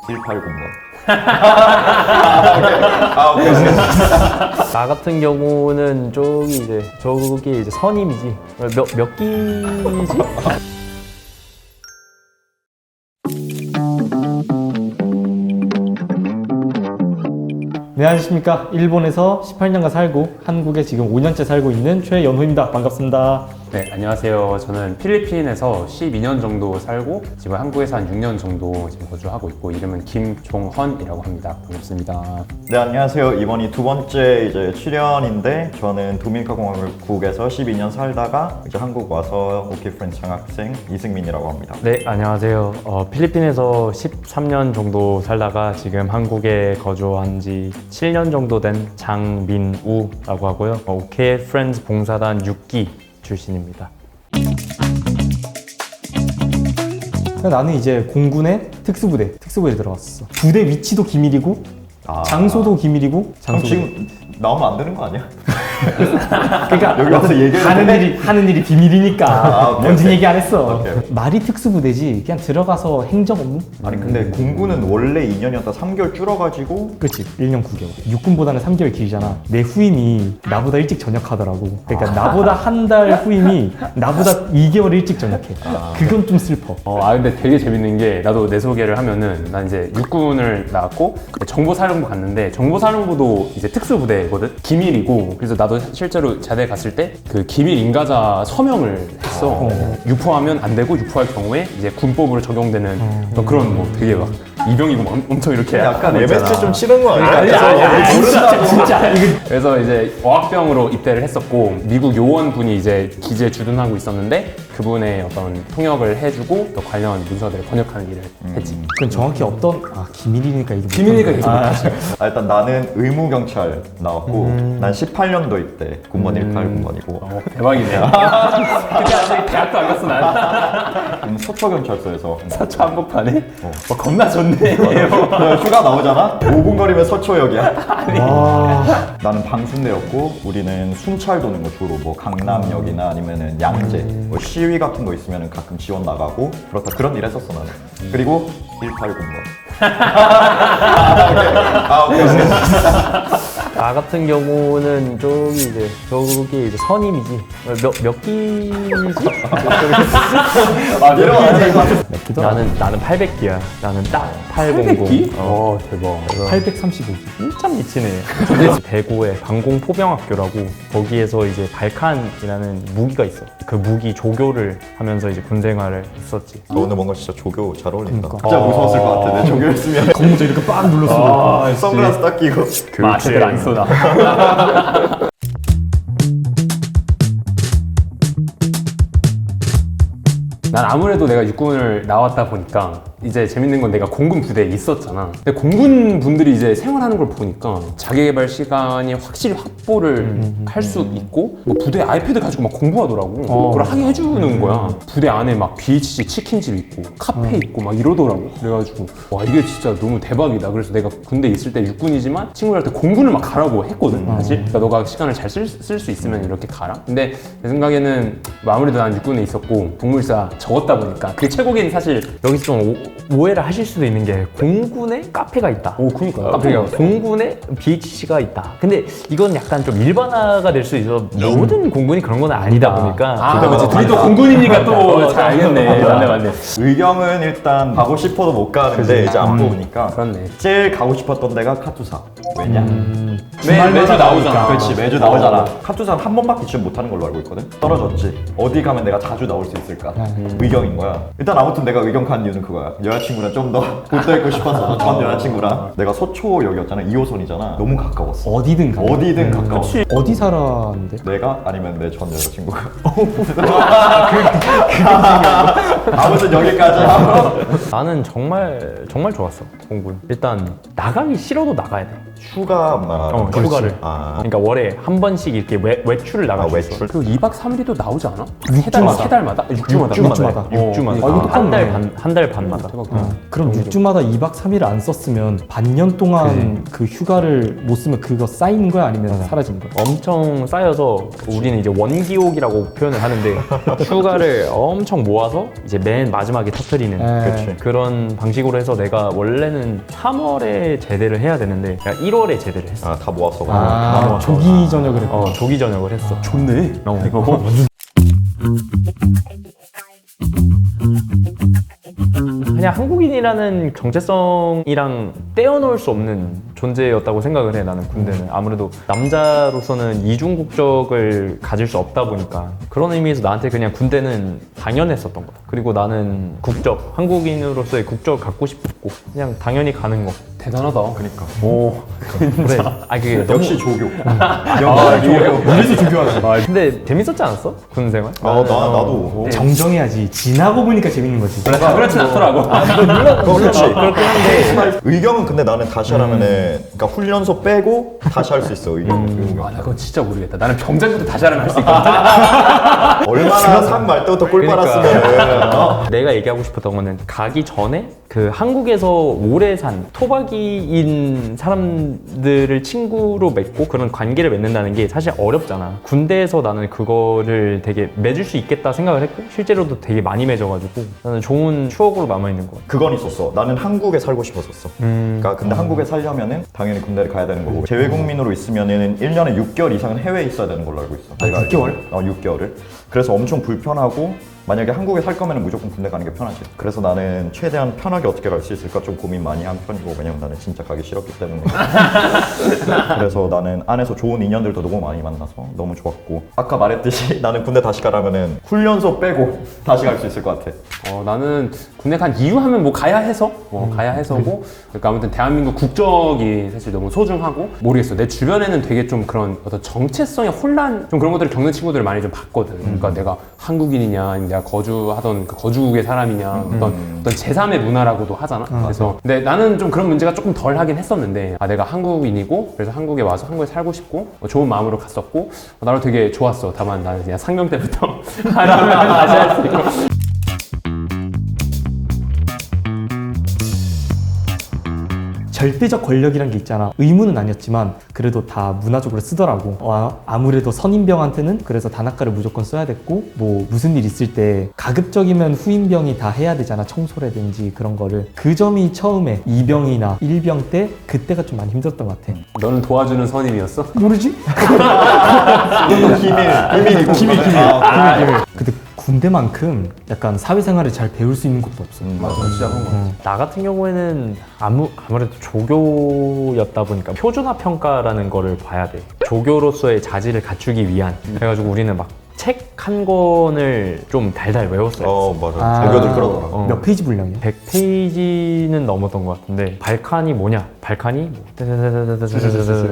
1809번. 나 같은 경우는 저기 이제 선임이지. 몇 기지? 네, 안녕하십니까. 일본에서 18년간 살고 한국에 지금 5년째 살고 있는 최연호입니다. 반갑습니다. 네, 안녕하세요. 저는 필리핀에서 12년 정도 살고 지금 한국에서 한 6년 정도 지금 거주하고 있고 이름은 김종헌이라고 합니다. 반갑습니다. 네, 안녕하세요. 이번이 두 번째 이제 출연인데 저는 도미니카 공화국에서 12년 살다가 이제 한국 와서 오키프렌즈 장학생 이승민이라고 합니다. 네, 안녕하세요. 필리핀에서 13년 정도 살다가 지금 한국에 거주한 지 7년 정도 된 장민우라고 하고요. 오케이 프렌즈 봉사단 6기 출신입니다. 나는 이제 공군의 특수부대 들어갔어. 부대 위치도 기밀이고 장소도 기밀이고 그럼 지금 나오면 안 되는 거 아니야? 그러니까 여기 와서 얘기를 하는 일이 비밀이니까 오케이, 뭔지 오케이. 얘기 안 했어. 오케이. 말이 특수부대지 그냥 들어가서 행정 업무? 아니 근데 공군은 원래 2년이었다 3개월 줄어가지고 그렇지. 1년 9개월. 육군보다는 3개월 길잖아. 내 후임이 나보다 일찍 전역하더라고. 그러니까 나보다 한 달 후임이 나보다 2개월 일찍 전역해. 그건 좀 슬퍼. 근데 되게 재밌는 게 나도 내 소개를 하면은 난 이제 육군을 나왔고 정보사령부 갔는데 정보사령부도 이제 특수부대거든? 기밀이고 그래서 나도 실제로 자대 갔을 때 그 기밀 인가자 서명을 했어. 유포하면 안 되고 유포할 경우에 이제 군법으로 적용되는 어떤 그런 뭐 되게 막 이병이고 막 엄청 이렇게 약간 하고 있잖아. MSG 좀 치는 거 아니야? 아니, 진짜. 그래서 이제 어학병으로 입대를 했었고 미국 요원분이 이제 기지에 주둔하고 있었는데 그분의 어떤 통역을 해주고 또 관련 문서들을 번역하는 일을 했지. 그건 정확히 어떤 기밀이니까 이게 비밀이니까 계속 못하지. 일단 나는 의무경찰 나왔고 난 18년도 입대 군번 18군번이고 대박이네. 그때 아직 대학도 안 갔어 난. 서초경찰서에서 서초 한복판에 겁나 좋네. 그냥 휴가 나오잖아? 5분 거리면 서초역이야. 와. 나는 방순대였고 우리는 순찰 도는 거 주로 뭐 강남역이나 아니면은 양재 뭐 시위 같은 거 있으면 가끔 지원 나가고 그렇다 그런 일 했었어 나는. 그리고 18군번. 오케이. 나 같은 경우는 저기 이제 선임이지. 몇 기지? 내려가지. 나는 800기야. 나는 딱 800. 800기? 대박. 835기. 진짜 미치네. 대구의 방공포병학교라고 거기에서 이제 발칸이라는 무기가 있어. 그 무기 조교를 하면서 이제 군 생활을 했었지. 너 오늘 뭔가 진짜 조교 잘 어울린다. 그러니까. 진짜 무서웠을 것 같아. 내 조교였으면 검문저 이렇게 빡 눌렀어. 선글라스 딱 끼고. 마시들 안 쏘나. 난 아무래도 내가 육군을 나왔다 보니까 이제 재밌는 건 내가 공군 부대에 있었잖아. 근데 공군 분들이 이제 생활하는 걸 보니까 자기개발 시간이 확실히 확보를 할 수 있고 뭐 부대에 아이패드 가지고 막 공부하더라고. 그걸 하게 해주는 거야. 부대 안에 막 BHC 치킨집 있고 카페 있고 막 이러더라고. 그래가지고 와 이게 진짜 너무 대박이다. 그래서 내가 군대에 있을 때 육군이지만 친구들한테 공군을 막 가라고 했거든 사실. 그러니까 너가 시간을 잘 쓸 수 있으면 이렇게 가라. 근데 내 생각에는 뭐 아무래도 난 육군에 있었고 동물사 적었다 보니까 그게 최고긴 사실. 여기서 좀 오해를 하실 수도 있는 게 공군에 카페가 있다. 그니까요. 그러니까 공군에 BHC가 있다. 근데 이건 약간 좀 일반화가 될 수 있어. 모든 공군이 그런 건 아니다 보니까. 그치. 둘이 또 공군이니까 또 잘 알겠네. 맞네. 의경은 일단 가고 싶어도 못 가는데 이제 안 뽑으니까 그렇네. 제일 가고 싶었던 데가 카투사. 왜냐? 매주 나오잖아. 그렇지 매주 나오잖아. 카투사는 한 번밖에 지원 못하는 걸로 알고 있거든. 떨어졌지. 어디 가면 내가 자주 나올 수 있을까? 의경인 거야. 일단 아무튼 내가 의경 간 이유는 그거야. 여자친구랑 좀 더 붙어 있고 싶어서 전 여자친구랑. 내가 서초역이었잖아. 2호선이잖아. 너무 가까웠어. 어디든 가. 어디든 가까웠어. 어디 살았는데? 내가 아니면 내 전 여자친구가. 아무튼 여기까지 하고. 나는 정말 좋았어 공군. 일단 나가기 싫어도 나가야 돼. 휴가 막 휴가를. 아. 그러니까 월에 한 번씩 이렇게 외출을 나갈 수 있어. 외출. 그리고 2박 3일이 또 나오지 않아? 육 주마다. 세 달마다? 6주마다. 6주마다. 6주마다. 이거 똑같네. 한 달 반마다. 그럼 6주마다 2박 3일을 안 썼으면 반년 동안 그 휴가를 못 쓰면 그거 쌓이는 거야? 아니면 사라지는 거야? 엄청 쌓여서 우리는 이제 원기옥이라고 표현을 하는데 휴가를 엄청 모아서 이제 맨 마지막에 터뜨리는 그치. 그런 방식으로 해서 내가 원래는 3월에 제대를 해야 되는데 내가 1월에 제대를 했어. 아, 다 모았어. 조기 전역을 했고. 조기 전역을 했어. 좋네. 그냥 한국인이라는 정체성이랑 떼어놓을 수 없는 존재였다고 생각을 해. 나는 군대는 아무래도 남자로서는 이중 국적을 가질 수 없다 보니까 그런 의미에서 나한테 그냥 군대는 당연했었던 거다. 그리고 나는 국적, 한국인으로서의 국적을 갖고 싶었고 그냥 당연히 가는 거. 대단하다. 그러니까. 오. 그래. 아 그게 너무 역시 조교. 우리도 조교하는. 근데 재밌었지 않았어? 군 생활? 나도. 정정해야지. 지나고 보니까 재밌는 거지. 다 그렇진 않더라고. 그렇지. 그렇긴 한데 의경은 근데 나는 다시 하라면은, 그러니까 훈련소 빼고 다시 할 수 있어, 의경은. 아, 나 그건 진짜 모르겠다. 나는 병장부터 다시 하라면 할 수 있거든. 얼마나 산 말 때부터 꿀 빨았으면. 내가 얘기하고 싶었던 거는 가기 전에 그 한국에서 오래 산 토박이인 사람들을 친구로 맺고 그런 관계를 맺는다는 게 사실 어렵잖아. 군대에서 나는 그거를 되게 맺을 수 있겠다 생각을 했고 실제로도 되게 많이 맺어가지고 나는 좋은 추억으로 남아있는 것 같아. 그건 있었어. 나는 한국에 살고 싶었었어. 그러니까 근데 한국에 살려면은 당연히 군대를 가야 되는 거고 재외국민으로 있으면은 1년에 6개월 이상은 해외에 있어야 되는 걸로 알고 있어. 내가 6개월? 6개월을. 그래서 엄청 불편하고 만약에 한국에 살 거면 무조건 군대 가는 게 편하지. 그래서 나는 최대한 편하게 어떻게 갈 수 있을까 좀 고민 많이 한 편이고 왜냐면 나는 진짜 가기 싫었기 때문에. 그래서 나는 안에서 좋은 인연들도 너무 많이 만나서 너무 좋았고 아까 말했듯이 나는 군대 다시 가라면은 훈련소 빼고 다시 갈 수 있을 것 같아. 나는 군대 간 이유 하면 뭐 가야 해서 가야 해서고 그러니까 아무튼 대한민국 국적이 사실 너무 소중하고 모르겠어. 내 주변에는 되게 좀 그런 어떤 정체성의 혼란 좀 그런 것들을 겪는 친구들을 많이 좀 봤거든. 그러니까 내가 한국인이냐 아니면 내가 거주하던 그 거주국의 사람이냐 어떤 제3의 문화라고도 하잖아. 그래서 근데 나는 좀 그런 문제가 조금 덜 하긴 했었는데 내가 한국인이고 그래서 한국에 와서 한국에 살고 싶고 좋은 마음으로 갔었고 나로 되게 좋았어. 다만 나는 그냥 상병 때부터 하라면 다시 할 수 있고. 절대적 권력이란 게 있잖아. 의무는 아니었지만 그래도 다 문화적으로 쓰더라고. 아무래도 선임병한테는 그래서 단학가를 무조건 써야 됐고 뭐 무슨 일 있을 때 가급적이면 후임병이 다 해야 되잖아. 청소라든지 그런 거를. 그 점이 처음에 2병이나 1병 때 그때가 좀 많이 힘들었던 것 같아. 너는 도와주는 선임이었어? 모르지? 그건 비밀이고. 기밀. 근데 군대만큼 약간 사회생활을 잘 배울 수 있는 것도 없어. 맞아, 진짜 그런 거 같아. 나 같은 경우에는 아무래도 조교였다 보니까 표준화 평가라는 거를 봐야 돼. 조교로서의 자질을 갖추기 위한. 그래가지고 우리는 막 책 한 권을 좀 달달 외웠어요. 맞아. 조교들 그러더라. 몇 페이지 분량이야? 100페이지는 넘었던 것 같은데 발칸이 뭐냐? 발칸이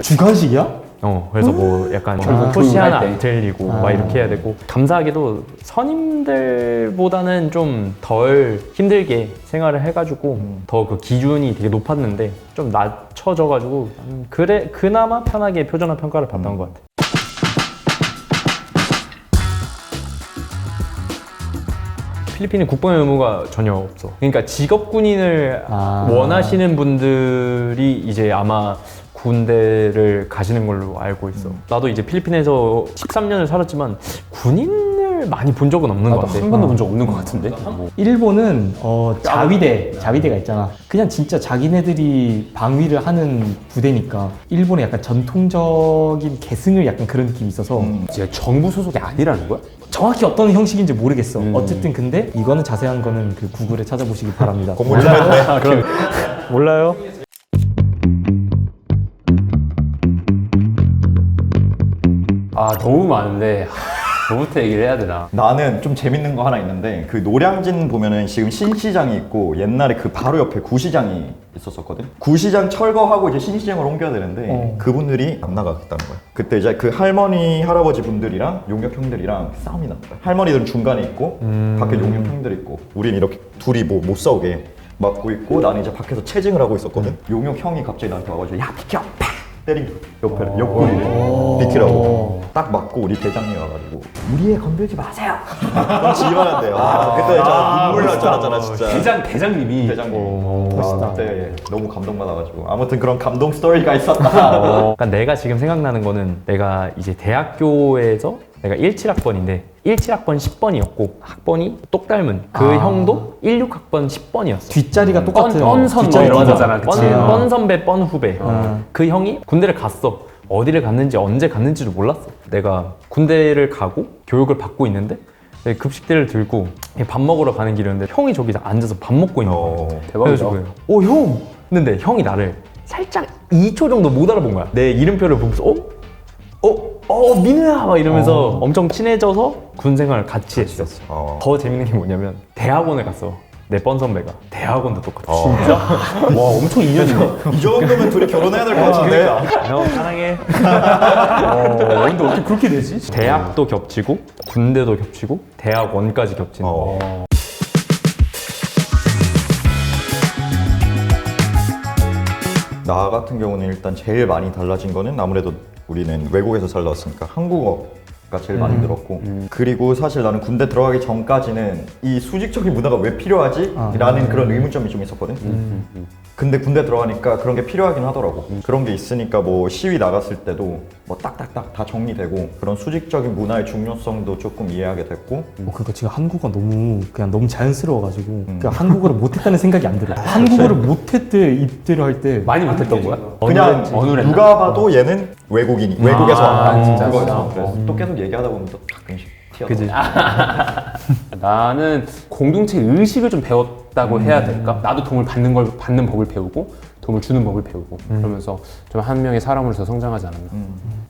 주관식이야? 그래서 뭐 약간 결국 토시 하나 교육할 안 틀리고 막 이렇게 해야 되고 감사하게도 선임들보다는 좀 덜 힘들게 생활을 해가지고 더 그 기준이 되게 높았는데 좀 낮춰져가지고 그래 그나마 편하게 표준화 평가를 받던 것 같아. 필리핀은 국방의 의무가 전혀 없어. 그러니까 직업 군인을 원하시는 분들이 이제 아마 군대를 가시는 걸로 알고 있어. 나도 이제 필리핀에서 13년을 살았지만 군인을 많이 본 적은 없는 것 같아. 한 번도 본 적 없는 것 같은데? 일본은 자위대가 있잖아. 그냥 진짜 자기네들이 방위를 하는 부대니까 일본의 약간 전통적인 계승을 약간 그런 느낌이 있어서 이제 정부 소속이 아니라는 거야? 정확히 어떤 형식인지 모르겠어. 어쨌든 근데 이거는 자세한 거는 그 구글에 찾아보시기 바랍니다. 공부 좀 했네. 몰라요? 너무 많은데 뭐부터 얘기를 해야 되나? 나는 좀 재밌는 거 하나 있는데 그 노량진 보면은 지금 신시장이 있고 옛날에 그 바로 옆에 구시장이 있었거든. 구시장 철거하고 이제 신시장으로 옮겨야 되는데 그분들이 안 나가겠다는 거야. 그때 이제 그 할머니 할아버지 분들이랑 용역 형들이랑 싸움이 났다. 할머니들은 중간에 있고 밖에 용역 형들이 있고 우린 이렇게 둘이 뭐 못 싸우게 막고 있고 나는 이제 밖에서 체증을 하고 있었거든. 용역 형이 갑자기 나한테 와가지고 야 비켜 팍 때린 옆에 옆구리 비키라고 딱 맞고 우리 대장님 와가지고 우리 애 건들지 마세요. 그럼 지원한대요. 그때 진짜 눈물 날 줄 알았잖아 진짜. 대장님이 대장님. 멋있다. 그때 너무 감동받아가지고 아무튼 그런 감동 스토리가 있었다. 그러니까 내가 지금 생각나는 거는 내가 이제 대학교에서 내가 17학번인데 17학번 10번이었고 학번이 똑 닮은 그 형도 16학번 10번이었어. 뒷자리가 똑같아요. 뻔선 뭐 뒷자리 이런 똑같아. 거잖아. 그치? 뻔 선배 뻔 후배. 그 형이 군대를 갔어. 어디를 갔는지 언제 갔는지도 몰랐어. 내가 군대를 가고 교육을 받고 있는데 내 급식대를 들고 밥 먹으러 가는 길이었는데 형이 저기 앉아서 밥 먹고 있는 거야. 대박이다. 그래가지고 형! 했는데 형이 나를 살짝 2초 정도 못 알아본 거야. 내 이름표를 보면서 민우야! 막 이러면서 엄청 친해져서 군 생활을 같이 했어. 더 재밌는 게 뭐냐면 대학원을 갔어. 내 뻔 선배가 대학원도 똑같아. 진짜? 와 엄청 인연이네. 이 정도면 둘이 결혼해야 될 것 같은데. 형 사랑해. 근데 어떻게 그렇게 되지? 대학도 겹치고 군대도 겹치고 대학원까지 겹치는 거. 나 같은 경우는 일단 제일 많이 달라진 거는 아무래도 우리는 외국에서 살다 왔으니까 한국어가 제일 많이 늘었고 그리고 사실 나는 군대 들어가기 전까지는 이 수직적인 문화가 왜 필요하지? 라는 그런 의문점이 좀 있었거든. 근데 군대 들어가니까 그런 게 필요하긴 하더라고. 그런 게 있으니까 뭐 시위 나갔을 때도 뭐 딱딱딱 다 정리되고 그런 수직적인 문화의 중요성도 조금 이해하게 됐고 그러니까 지금 한국어 너무 자연스러워가지고 그냥 한국어를 못했다는 생각이 안 들어. 한국어를 못했대 입대를 할 때 많이 못했던 거야? 그냥 어눌했나? 누가 봐도 얘는 외국인이 외국에서 왔다. 진짜? 그거였어. 그래서 또 계속 얘기하다 보면 또 가끔씩 튀어나와. 그지? 나는 공동체 의식을 좀 배웠다고 해야 될까? 나도 도움을 받는 법을 배우고 도움을 주는 법을 배우고 그러면서 좀 한 명의 사람으로서 성장하지 않았나.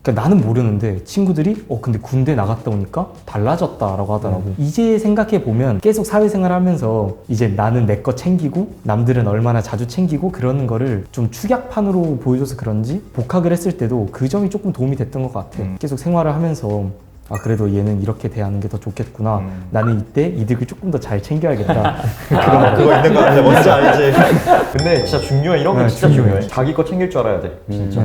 그러니까 나는 모르는데 친구들이 근데 군대 나갔다 오니까 달라졌다라고 하더라고. 이제 생각해 보면 계속 사회생활 하면서 이제 나는 내 거 챙기고 남들은 얼마나 자주 챙기고 그러는 거를 좀 축약판으로 보여줘서 그런지 복학을 했을 때도 그 점이 조금 도움이 됐던 것 같아. 계속 생활을 하면서 그래도 얘는 이렇게 대하는 게 더 좋겠구나. 나는 이때 이득을 조금 더 잘 챙겨야겠다. 그거 있는 거 같아. 뭔지 알지? 근데 진짜 중요해. 이런 건 진짜 중요해. 중요해. 자기 거 챙길 줄 알아야 돼. 진짜.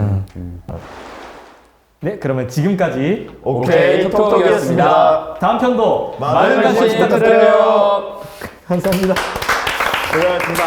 네, 그러면 지금까지 오케이, 톡톡이었습니다. 다음 편도 많은 관심 부탁드려요. 감사합니다. 고생하셨습니다.